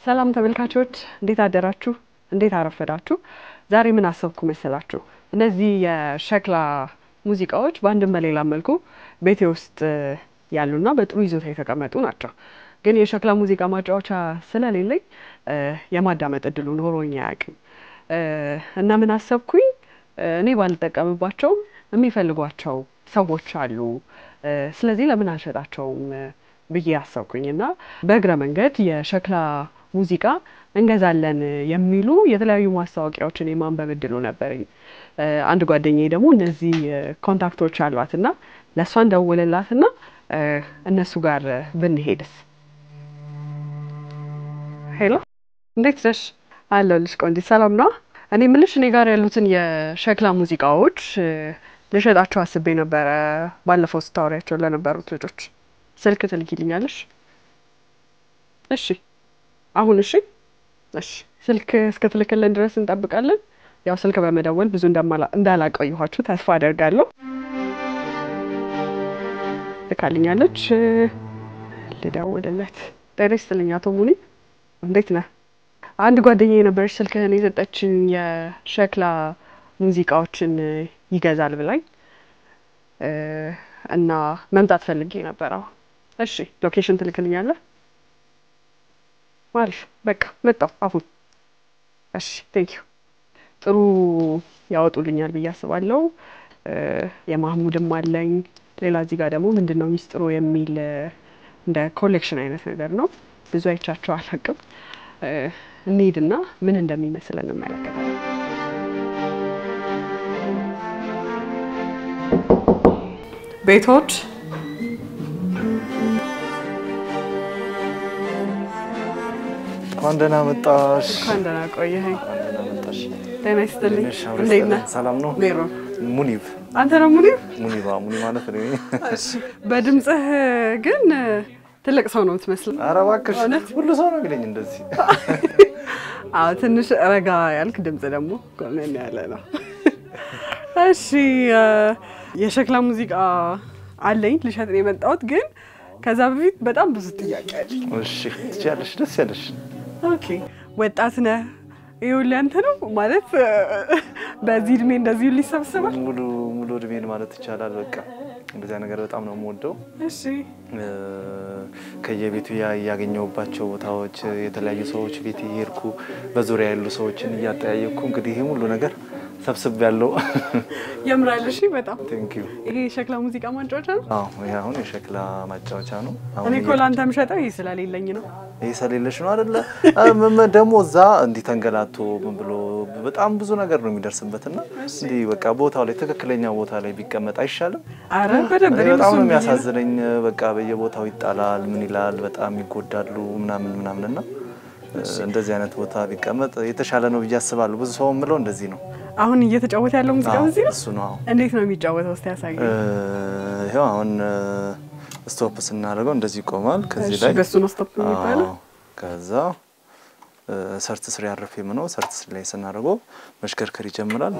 ሰላም ተመልካቾች እንዴት አደራችሁ እንዴት አረፈዳችሁ ዛሬ ምን አሰብኩ መሰላችሁ እነዚህ የሸክላ ሙዚቃዎች በአንድም በሌላ መልኩ ቤቴ ውስጥ ያሉና በጥሩ ይዞታ የተቀመጡ ናቸው ግን የሸክላ ሙዚቃ ማጫወቻ ስለሌለኝ የማዳመጥ እድሉ ኖሮኝ አያውቅም እና ምን አሰብኩኝ እኔ ባልጠቀምባቸው የሚፈልጓቸው ሰዎች አሉ ስለዚህ ለምን አልሸጣቸውም ብዬ አሰብኩኝና በእግረ መንገድ የሸክላ ሙዚቃ እንገዛለን የሚሉ የተለያዩ ማስታወቂያዎችን የማንበብ እድሉ ነበርኝ አንድ ጓደኛዬ ደግሞ እነዚህ ኮንታክቶች አሏትና ለሷ እንደውልላትና እነሱ ጋር ብንሄድስ ሄሎ እንዴት ነሽ አለሁልሽ ቆንጆ ሰላም ነው እኔ ምልሽ እኔ ጋር ያሉትን የሸክላ ሙዚቃዎች ልሸጣቸው አስቤ ነበር ባለፈው ስታወሪያቸው ለነበሩት ልጆች ስልክ ትልኪልኛለሽ እሺ አሁን እሺ ስልክ እስከትልክልን ድረስ እንጠብቃለን ያው ስልክ በመደወል ብዙ እንዳላቆየኋችሁ ተስፋ አደርጋለሁ ልካልኛለች ልደውልለት ደረስልኝ አቶ ሙኒ እንዴት ነህ አንድ ጓደኛዬ ነበርሽ ስልክህን የሰጠችኝ የሸክላ ሙዚቃዎችን ይገዛል ብላኝ እና መምጣት ፈልጌ ነበር እሺ ሎኬሽን ትልክልኛለህ ማሪፍ በቃ መጣሁ አሁን እሺ ቴንክ ዩ ጥሩ ያወጡልኛል ብዬ አስባለሁ የማህሙድም አለኝ ሌላ እዚህ ጋር ደግሞ ምንድነው ሚስጥሩ የሚል እንደ ኮሌክሽን አይነት ነገር ነው ብዙ አይቻቸው አላውቅም እንሂድና ምን እንደሚመስል እንመለከታለን ቤቶች ካንደና መጣሽ ካንደና ቆየኸኝ ካንደና መጣሽ ደህና ይስጥልኝ እንዴት ነህ ሰላም ነው ሜሮ ሙኒብ አንተ ነው ሙኒብ ሙኒ ማለት ነው እሺ በድምጽህ ግን ትልቅ ሰው ነው የምትመስለው ኧረ እባክሽ ሁሉ ሰው ነው የሚለኝ እንደዚህ ትንሽ ረጋ ያልክ ድምጽ ደግሞ ቆመን ያለ ነው እሺ የሸክላ ሙዚቃ አለኝ ልሸጥ ነው የመጣሁት ግን ከዛ በፊት በጣም ብዙ ጥያቄ አለኝ እሺ ትችያለሽ ደስ ያለሽ ኦኬ ወጣት ነህ ይኸውልህ አንተ ነው ማለት በዚህ እድሜ እንደዚህ ሊሰብስባል ሙሉ እድሜን ማለት ይቻላል በቃ እንደዛ ነገር በጣም ነው የምወደው እሺ ከየቤቱ ያገኘውባቸው ቦታዎች የተለያዩ ሰዎች ቤት ይሄርኩ በዙሪያ ያሉ ሰዎችን ያጠያየኩ እንግዲህ ይሄ ሁሉ ነገር ሰብስብ ያለው ያምራል እሺ በጣም ቴንክ ዩ ይሄ ሸክላ ሙዚቃ ማጫወቻ ነው ይሄ አሁን የሸክላ ማጫወቻ ነው እኔ ኮላንተም ሸጠው ይሄ ስለሌለኝ ነው ይሄ ስለሌለሽ ነው አይደለ ደሞ እዛ እንዲ ተንገላቶ ምን ብሎ በጣም ብዙ ነገር ነው የሚደርስበትና እንዲ በቃ ቦታው ላይ ተከክለኛ ቦታ ላይ ቢቀመጥ አይሻልም አረ በደንብ በጣም ነው የሚያሳዝነኝ በቃ በየቦታው ይጣላል ምን ይላል በጣም ይጎዳሉ ምናምንና እንደዚህ አይነት ቦታ ቢቀመጥ የተሻለ ነው በያስባሉ ብዙ ሰው ምለው እንደዚህ ነው አሁን እየተጫወተ ያለው ሙዚቃ እዚህ ነው እሱ ነው እንዴት ነው የሚጫወተው እስቲ ያሳየኝ ይሄው አሁን ስቶፕ ስናደርገው እንደዚህ ይቆማል ከዚህ ላይ በሱ ነው ስቶፕ የሚባለው ከዛ ሰርት ስሪ አርፌም ነው ሰርት ስሪ ላይ ስናደርገው መሽከርከር ይጀምራል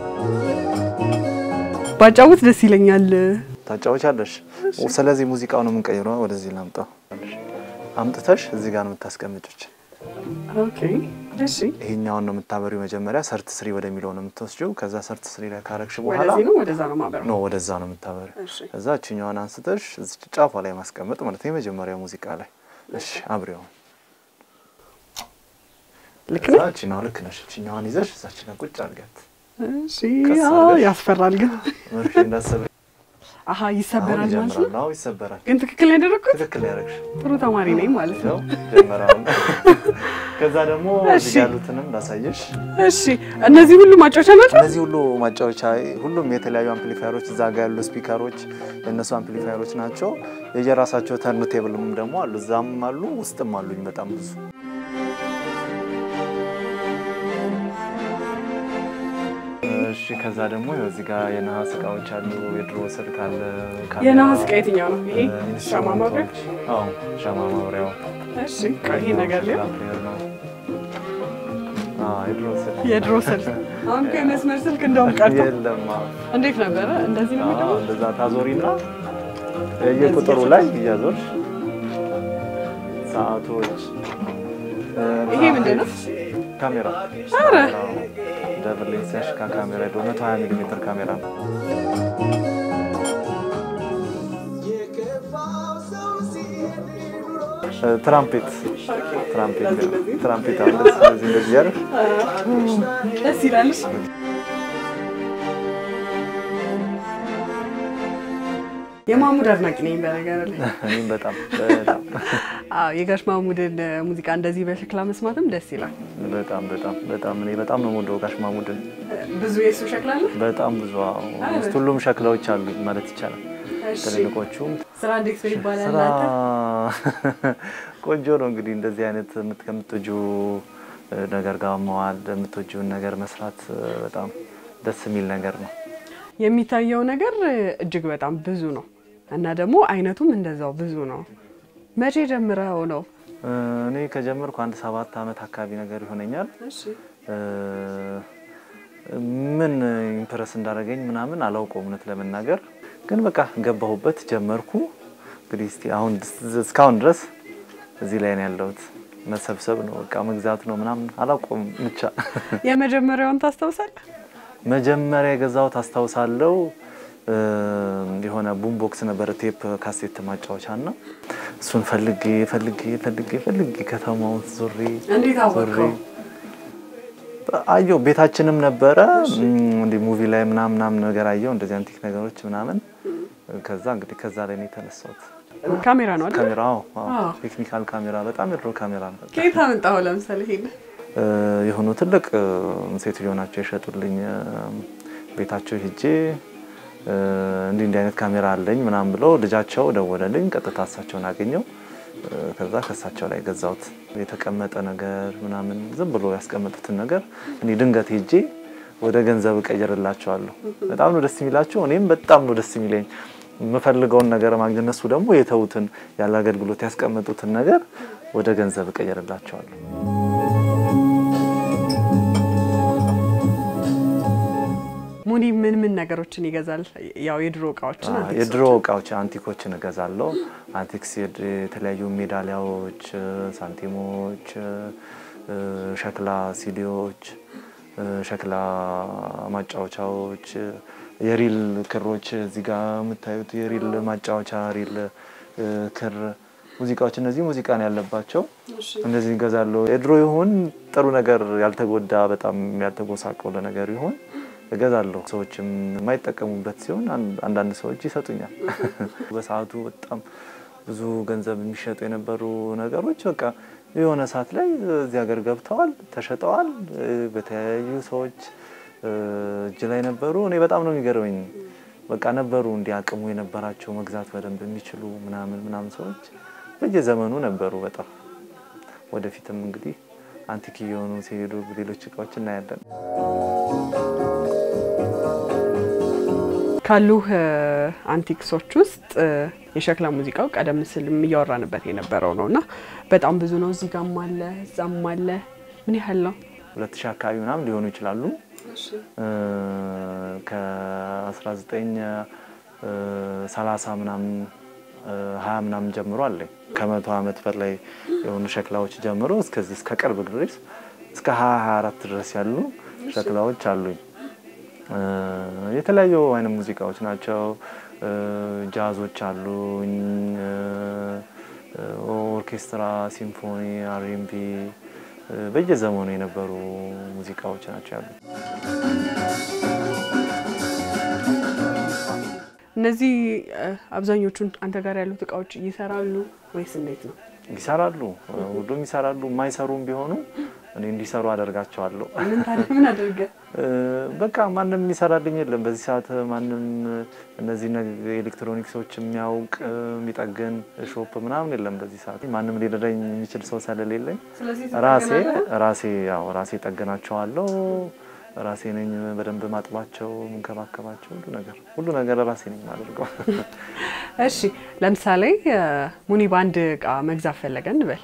ባጫውት ደስ ይለኛል ታጫውቻለሽ ስለዚህ ሙዚቃው ነው የምንቀይረው ወደዚህ ላምጣው አምጥተሽ እዚህ ጋር ነው የምታስቀምጪው ኦኬ እሺ ይሄኛው ነው የምታበሪው መጀመሪያ ሰርት ስሪ ወደሚለው ነው የምትወስጂው ከዛ ሰርት ስሪ ላይ ካረክሽ በኋላ ወደዚህ ነው ወደዛ ነው ማበረው ነው ወደዛ ነው የምታበሪው ከዛ እቺኛውን አንስተሽ እዚህ ጫፏ ላይ ማስቀመጥ ማለት ነው የመጀመሪያው ሙዚቃ ላይ እሺ አብሪው ልክ ነሽ እቺኛውን ይዘሽ እዛችን ቁጭ አድርጋት እሺ ያስፈራል ግን ምርሽ እንዳሰበ ይሰበራል ማለት ነው ይሰበራል ግን ትክክል ያደረኩት ትክክል ያደረግሽ ጥሩ ተማሪ ነኝ ማለት ነው ጀመራው ከዛ ደግሞ ያሉትንም ላሳየሽ እሺ እነዚህ ሁሉ ማጫወቻ ናቸው እነዚህ ሁሉ ማጫወቻ ሁሉም የተለያዩ አምፕሊፋየሮች እዛ ጋር ያሉ ስፒከሮች የነሱ አምፕሊፋየሮች ናቸው የየራሳቸው ተርን ቴብልም ደግሞ አሉ ዛም አሉ ውስጥም አሉኝ በጣም ብዙ እሺ ከዛ ደግሞ እዚህ ጋር የነሐስ ዕቃዎች አሉ የድሮ ስልክ አለ የነሐስ ዕቃ የትኛው ነው ይሄ ሻማ ማብሪያ ሻማ ማብሪያው እሺ ይሄ ነገር ነው የድሮ ስልክ አሁን ከመስመር ስልክ እንደውም ቀርቶ የለም እንዴት ነበር እንደዚህ ነው የሚደረገው እንደዛ ታዞሪና የቁጥሩ ላይ ይያዞር ሰዓቶች ይሄ ምንድነው? ካሜራ አረ ደብል ሌንስ ያሽካ ካሜራ ነው 120 ሚሊ ሜትር ካሜራ ነው። ትራምፔት አለ እንደዚህ ያለ ደስ ይላል። የማሙድ አድናቂ ነኝ በነገር ላይ እኔም በጣም የጋሽ ማሙድን ሙዚቃ እንደዚህ በሸክላ መስማትም ደስ ይላል። በጣም እኔ በጣም ነው የምወደው ጋሽ ማሙድን። ብዙ የሱ ሸክላ አለ? በጣም ብዙ ሁሉም ሸክላዎች አሉ ማለት ይቻላል። ትልልቆቹ ስራ እንዴት ነው ይባላል? ቆንጆ ነው እንግዲህ እንደዚህ አይነት ከምትወጁ ነገር ጋር መዋል የምትወጂውን ነገር መስራት በጣም ደስ የሚል ነገር ነው። የሚታየው ነገር እጅግ በጣም ብዙ ነው እና ደግሞ አይነቱም እንደዛው ብዙ ነው። መቼ ጀምረው ነው? እኔ ከጀመርኩ አንድ 7 አመት አካባቢ ነገር ይሆነኛል። እሺ ምን ኢምፕረስ እንዳደረገኝ ምናምን አላውቀውም እውነት ለመናገር ግን በቃ ገባሁበት ጀመርኩ። እንግዲህ እስቲ አሁን እስካሁን ድረስ እዚህ ላይ ነው ያለሁት። መሰብሰብ ነው በቃ መግዛት ነው ምናምን አላውቀውም ብቻ። የመጀመሪያውን ታስታውሳለህ? መጀመሪያ የገዛሁት አስታውሳለሁ የሆነ ቡም ቦክስ ነበር ቴፕ ካሴት ማጫወቻና እሱን ፈልጌ ከተማውን ዞሬ እንዴት አወቀው? አየሁ ቤታችንም ነበረ እንዴ ሙቪ ላይ ምናምን ነገር አየሁ እንደዚህ አንቲክ ነገሮች ምናምን ከዛ እንግዲህ ከዛ ላይ ነው የተነሳሁት። ካሜራ ነው አይደል? ካሜራው ቴክኒካል ካሜራ በጣም የድሮ ካሜራ ነው። ከየት አመጣው ለምሳሌ ሄደ? የሆኑ ትልቅ ሴትዮ ናቸው የሸጡልኝ ቤታቸው ሄጄ እንዲህ አይነት ካሜራ አለኝ ምናምን ብለው ልጃቸው ደወለልኝ ቀጥታ እሳቸውን አገኘው ከዛ ከሳቸው ላይ ገዛሁት። የተቀመጠ ነገር ምናምን ዝም ብሎ ያስቀመጡትን ነገር እኔ ድንገት ሄጄ ወደ ገንዘብ ቀየርላቸዋለሁ። በጣም ነው ደስ የሚላቸው እኔም በጣም ነው ደስ የሚለኝ የምፈልገውን ነገር ማግኘት እነሱ ደግሞ የተውትን ያለ አገልግሎት ያስቀመጡትን ነገር ወደ ገንዘብ ቀየርላቸዋለሁ። ሙኒ ምን ነገሮችን ይገዛል? ያው የድሮ እቃዎች አንቲኮችን እገዛለሁ። አንቲክስ የተለያዩ ሜዳሊያዎች፣ ሳንቲሞች፣ ሸክላ ሲዲዎች፣ ሸክላ ማጫወቻዎች፣ የሪል ክሮች እዚህ ጋር የምታዩት የሪል ማጫወቻ ሪል ክር ሙዚቃዎች እነዚህ ሙዚቃን ያለባቸው እንደዚህ እገዛለሁ። የድሮ ይሁን ጥሩ ነገር ያልተጎዳ በጣም ያልተጎሳቆለ ነገር ይሁን እገዛለሁ። ሰዎችም የማይጠቀሙበት ሲሆን አንዳንድ ሰዎች ይሰጡኛል። በሰዓቱ በጣም ብዙ ገንዘብ የሚሸጡ የነበሩ ነገሮች በቃ የሆነ ሰዓት ላይ እዚህ ሀገር ገብተዋል ተሸጠዋል በተለያዩ ሰዎች እጅ ላይ ነበሩ። እኔ በጣም ነው የሚገርመኝ በቃ ነበሩ እንዲያቅሙ የነበራቸው መግዛት በደንብ የሚችሉ ምናምን ሰዎች በየዘመኑ ነበሩ በጣም ወደፊትም እንግዲህ አንቲክ የሆኑ ሲሄዱ ሌሎች እቃዎች እናያለን። ካሉ አንቲክሶች ውስጥ የሸክላ ሙዚቃው ቀደም ሲል የሚያወራንበት የነበረው ነውና በጣም ብዙ ነው። እዚህ ጋርም አለ እዛም አለ። ምን ያህል ነው? 2000 አካባቢ ምናምን ሊሆኑ ይችላሉ። እሺ ከ1930 ምናምን 20 ምናምን ጀምሮ አለ። ከ100 አመት በላይ የሆኑ ሸክላዎች ጀምሮ እስከዚህ እስከ ቅርብ ድረስ እስከ 2024 ድረስ ያሉ ሸክላዎች አሉኝ። የተለያዩ አይነት ሙዚቃዎች ናቸው። ጃዞች አሉኝ፣ ኦርኬስትራ፣ ሲምፎኒ፣ አርኤንቢ በየዘመኑ የነበሩ ሙዚቃዎች ናቸው ያሉት። እነዚህ አብዛኞቹን አንተ ጋር ያሉት እቃዎች ይሰራሉ ወይስ እንዴት ነው? ይሰራሉ፣ ሁሉም ይሰራሉ። የማይሰሩም ቢሆኑ እኔ እንዲሰሩ አደርጋቸዋለሁ። ምን አደርገ? በቃ ማንንም ይሰራልኝ የለም በዚህ ሰዓት ማንንም እነዚህ ኤሌክትሮኒክሶች የሚያውቅ የሚጠገን ሾፕ ምናምን የለም በዚህ ሰዓት። ማንንም ሊረዳኝ የሚችል ሰው ስለሌለኝ ራሴ ጠገናቸዋለሁ። ራሴ ነኝ በደንብ ማጥባቸው መንከባከባቸው ሁሉ ነገር ራሴ ነኝ ማድረገው። እሺ ለምሳሌ ሙኒ ባንድ እቃ መግዛት ፈለገን እንበል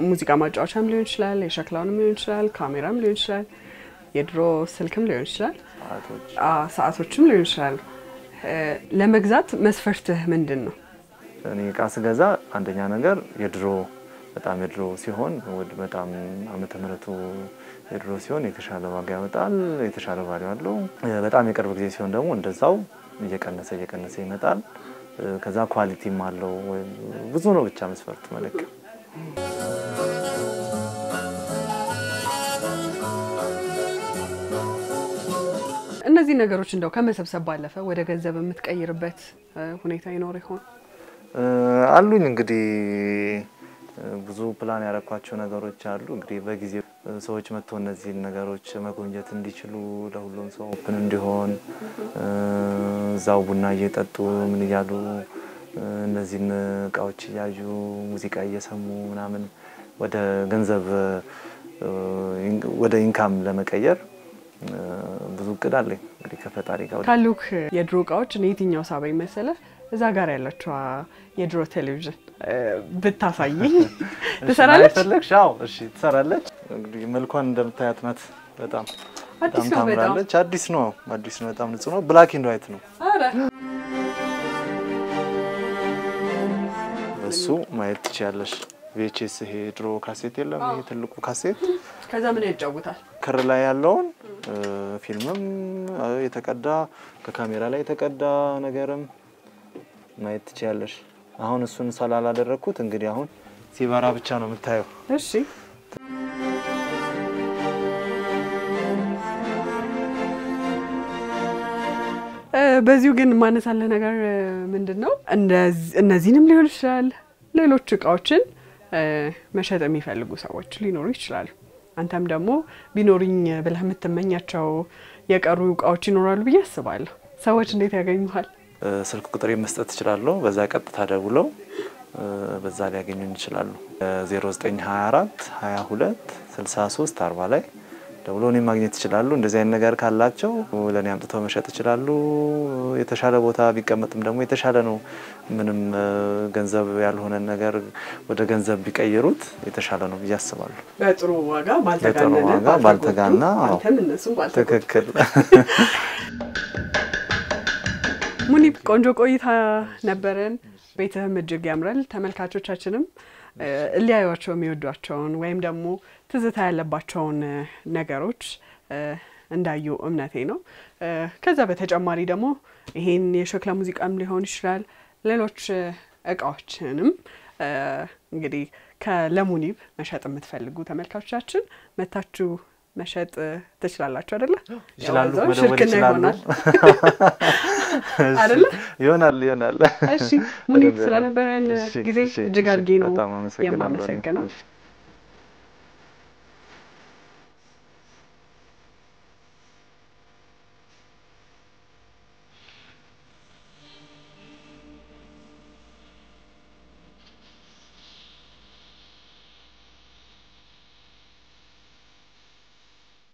ሙዚቃ ማጫወቻም ሊሆን ይችላል፣ የሸክላውንም ሊሆን ይችላል፣ ካሜራም ሊሆን ይችላል፣ የድሮ ስልክም ሊሆን ይችላል፣ ሰዓቶችም ሊሆን ይችላል። ለመግዛት መስፈርትህ ምንድነው? እኔ እቃ ስገዛ አንደኛ ነገር የድሮ በጣም የድሮ ሲሆን በጣም ዓመተ ምህረቱ የድሮ ሲሆን የተሻለ ዋጋ ያመጣል የተሻለ ቫልዩ አለው በጣም የቅርብ ጊዜ ሲሆን ደግሞ እንደዛው እየቀነሰ ይመጣል ከዛ ኳሊቲም አለው ብዙ ነው ብቻ መስፈርት ማለት እነዚህ ነገሮች እንደው ከመሰብሰብ ባለፈ ወደ ገንዘብ የምትቀይርበት ሁኔታ ይኖር ይሆን አሉኝ እንግዲህ ብዙ ፕላን ያረኳቸው ነገሮች አሉ እንግዲህ በጊዜ ሰዎች መጥተው እነዚህ ነገሮች መጎብኘት እንዲችሉ ለሁሉም ሰው ኦፕን እንዲሆን ዛው ቡና እየጠጡ ምን ይያሉ እነዚህን ቃዎች ያዩ ሙዚቃ እየሰሙ ምናምን ወደ ገንዘብ ወደ ኢንካም ለመቀየር ብዙ ቅዳለኝ እንግዲህ ከፈጣሪ ጋር ካሉክ የድሮ ቃዎች የትኛው ሳበይ መሰለ እዛ ጋር ያለችው የድሮ ቴሌቪዥን ብታሳይኝ ትሰራለች ተፈልክሻው እሺ ትሰራለች እንግዲህ መልኳን እንደምታያት ናት በጣም ታምራለች አዲስ ነው በጣም ንጹህ ነው ብላክ ኤንድ ዋይት ነው አረ እሱ ማየት ትችያለሽ VHS ይሄ ድሮ ካሴት የለም ይሄ ትልቁ ካሴት ከዛ ምን ያጫውታል ክር ላይ ያለውን ፊልምም የተቀዳ ከካሜራ ላይ የተቀዳ ነገርም ማየት ትችያለሽ አሁን እሱን ሰላላ አደረኩት እንግዲህ አሁን ሲበራ ብቻ ነው የምታየው እሺ በዚሁ ግን ማነሳለ ነገር ምንድነው እነዚህንም ሊሆን ይችላል ሌሎች እቃዎችን መሸጥ የሚፈልጉ ሰዎች ሊኖሩ ይችላሉ አንተም ደግሞ ቢኖርኝ ብለህ የምትመኛቸው የቀሩ እቃዎች ይኖራሉ ብዬ አስባለሁ ሰዎች እንዴት ያገኙሃል ስልክ ቁጥሬ መስጠት ይችላል በዛ ቀጥታ ደውለው በዛ ላይ ያገኙኝ ይችላሉ 0924 22 63 40 ላይ ደውለው እኔ ማግኘት ይችላሉ እንደዚህ አይነት ነገር ካላቸው ለኔ አምጥተው መሸጥ ይችላሉ የተሻለ ቦታ ቢቀመጥም ደግሞ የተሻለ ነው ምንም ገንዘብ ያልሆነ ነገር ወደ ገንዘብ ቢቀይሩት የተሻለ ነው ያስባሉ በጥሩ ዋጋ ባልተጋና አንተም እነሱም ትክክል ሙኒብ ቆንጆ ቆይታ ነበረን ቤትህም እጅግ ያምራል ተመልካቾቻችንም እሊያዩዋቸው የሚወዷቸውን ወይም ደግሞ ትዝታ ያለባቸውን ነገሮች እንዳዩ እምነቴ ነው ከዛ በተጨማሪ ደግሞ ይሄን የሸክላ ሙዚቃም ሊሆን ይችላል ሌሎች እቃዎችንም እንግዲህ ከለሙኒብ መሸጥ የምትፈልጉ ተመልካቾቻችን መታችሁ መሸጥ ትችላላችሁ አይደለ ይችላሉ መደወል ይችላሉ አይደለ ይሆናል እሺ ሙኒብ ስለነበረን ጊዜ እጅግ አድርጌ ነው የማመሰግነው